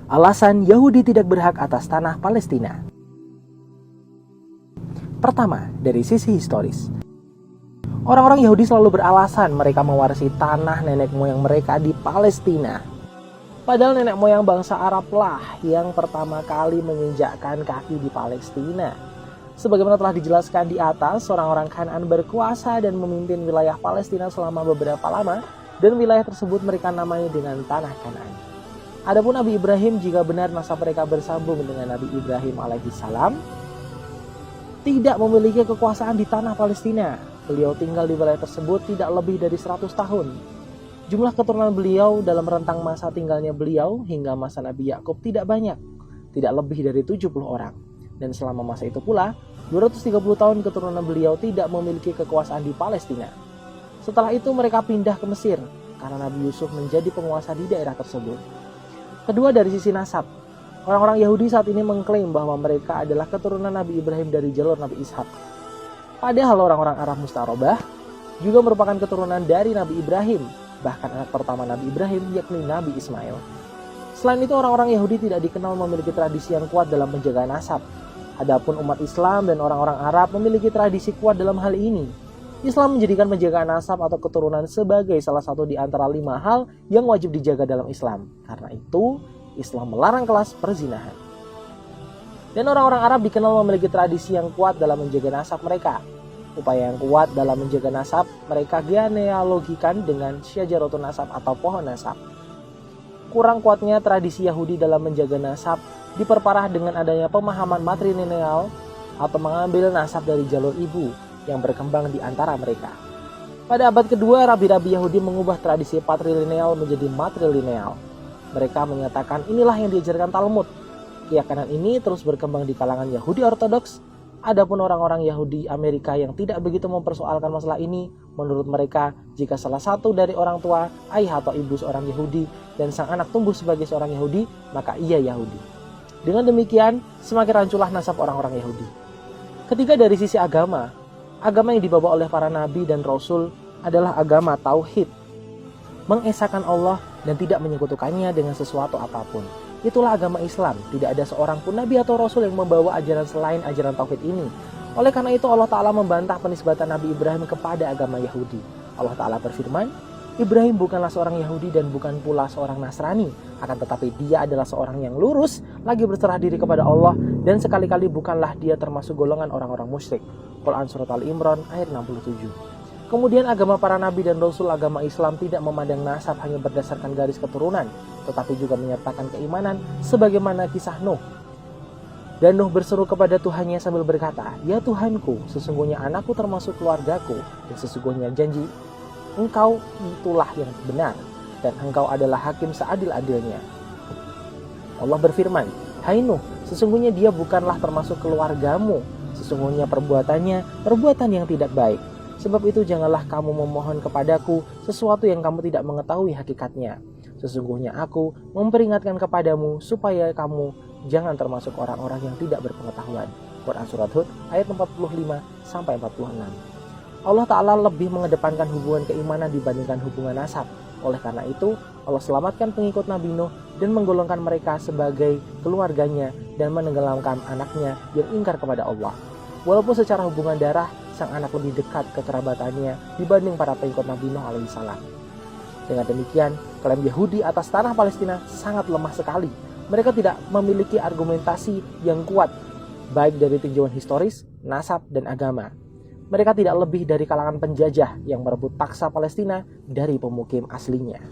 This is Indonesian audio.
Alasan Yahudi tidak berhak atas tanah Palestina. Pertama, dari sisi historis. Orang-orang Yahudi selalu beralasan mereka mewarisi tanah nenek moyang mereka di Palestina. Padahal nenek moyang bangsa Arab lah yang pertama kali menginjakkan kaki di Palestina. Sebagaimana telah dijelaskan di atas, orang-orang Kanaan berkuasa dan memimpin wilayah Palestina selama beberapa lama, dan wilayah tersebut mereka namai dengan Tanah Kanaan. Adapun Nabi Ibrahim, jika benar nasab mereka bersambung dengan Nabi Ibrahim alaihissalam, tidak memiliki kekuasaan di tanah Palestina. Beliau tinggal di wilayah tersebut tidak lebih dari 100 tahun. Jumlah keturunan beliau dalam rentang masa tinggalnya beliau hingga masa Nabi Yakub tidak banyak, tidak lebih dari 70 orang. Dan selama masa itu pula, 230 tahun keturunan beliau tidak memiliki kekuasaan di Palestina. Setelah itu mereka pindah ke Mesir, karena Nabi Yusuf menjadi penguasa di daerah tersebut. Kedua, dari sisi nasab. Orang-orang Yahudi saat ini mengklaim bahwa mereka adalah keturunan Nabi Ibrahim dari jalur Nabi Ishak. Padahal orang-orang Arab Mustarobah juga merupakan keturunan dari Nabi Ibrahim, bahkan anak pertama Nabi Ibrahim yakni Nabi Ismail. Selain itu, orang-orang Yahudi tidak dikenal memiliki tradisi yang kuat dalam menjaga nasab. Adapun umat Islam dan orang-orang Arab memiliki tradisi kuat dalam hal ini. Islam menjadikan penjagaan nasab atau keturunan sebagai salah satu di antara 5 hal yang wajib dijaga dalam Islam. Karena itu, Islam melarang kelas perzinahan. Dan orang-orang Arab dikenal memiliki tradisi yang kuat dalam menjaga nasab mereka. Upaya yang kuat dalam menjaga nasab mereka genealogikan dengan syajaratun nasab atau pohon nasab. Kurang kuatnya tradisi Yahudi dalam menjaga nasab diperparah dengan adanya pemahaman matrilineal atau mengambil nasab dari jalur ibu yang berkembang di antara mereka. Pada abad kedua, rabi-rabi Yahudi mengubah tradisi patrilineal menjadi matrilineal. Mereka menyatakan inilah yang diajarkan Talmud. Keyakinan ini terus berkembang di kalangan Yahudi Ortodoks. Adapun orang-orang Yahudi Amerika yang tidak begitu mempersoalkan masalah ini, menurut mereka, jika salah satu dari orang tua, ayah atau ibu seorang Yahudi, dan sang anak tumbuh sebagai seorang Yahudi, maka ia Yahudi. Dengan demikian, semakin ranculah nasab orang-orang Yahudi. Ketiga, dari sisi agama. Agama yang dibawa oleh para nabi dan rasul adalah agama tauhid, mengesahkan Allah dan tidak menyekutukannya dengan sesuatu apapun. Itulah agama Islam. Tidak ada seorang pun nabi atau rasul yang membawa ajaran selain ajaran tauhid ini. Oleh karena itu, Allah Ta'ala membantah penisbatan Nabi Ibrahim kepada agama Yahudi. Allah Ta'ala berfirman, Ibrahim bukanlah seorang Yahudi dan bukan pula seorang Nasrani, akan tetapi dia adalah seorang yang lurus, lagi berserah diri kepada Allah, dan sekali-kali bukanlah dia termasuk golongan orang-orang musyrik. Quran Surat Al-Imran ayat 67. Kemudian agama para nabi dan rasul, agama Islam tidak memandang nasab hanya berdasarkan garis keturunan, tetapi juga menyertakan keimanan sebagaimana kisah Nuh. Dan Nuh berseru kepada Tuhannya sambil berkata, Ya Tuhanku, sesungguhnya anakku termasuk keluargaku, dan sesungguhnya janji Engkau itulah yang benar, dan Engkau adalah hakim seadil-adilnya. Allah berfirman, Hai Nuh, sesungguhnya dia bukanlah termasuk keluargamu, sesungguhnya perbuatannya perbuatan yang tidak baik. Sebab itu janganlah kamu memohon kepadaku sesuatu yang kamu tidak mengetahui hakikatnya. Sesungguhnya aku memperingatkan kepadamu supaya kamu jangan termasuk orang-orang yang tidak berpengetahuan. Quran Surat Hud ayat 45-46. Allah Ta'ala lebih mengedepankan hubungan keimanan dibandingkan hubungan nasab. Oleh karena itu, Allah selamatkan pengikut Nabi Nuh dan menggolongkan mereka sebagai keluarganya dan menenggelamkan anaknya yang ingkar kepada Allah. Walaupun secara hubungan darah, sang anak lebih dekat kekerabatannya dibanding para pengikut Nabi Nuh alaihissalam. Dengan demikian, klaim Yahudi atas tanah Palestina sangat lemah sekali. Mereka tidak memiliki argumentasi yang kuat, baik dari tinjauan historis, nasab, dan agama. Mereka tidak lebih dari kalangan penjajah yang merebut paksa Palestina dari pemukim aslinya.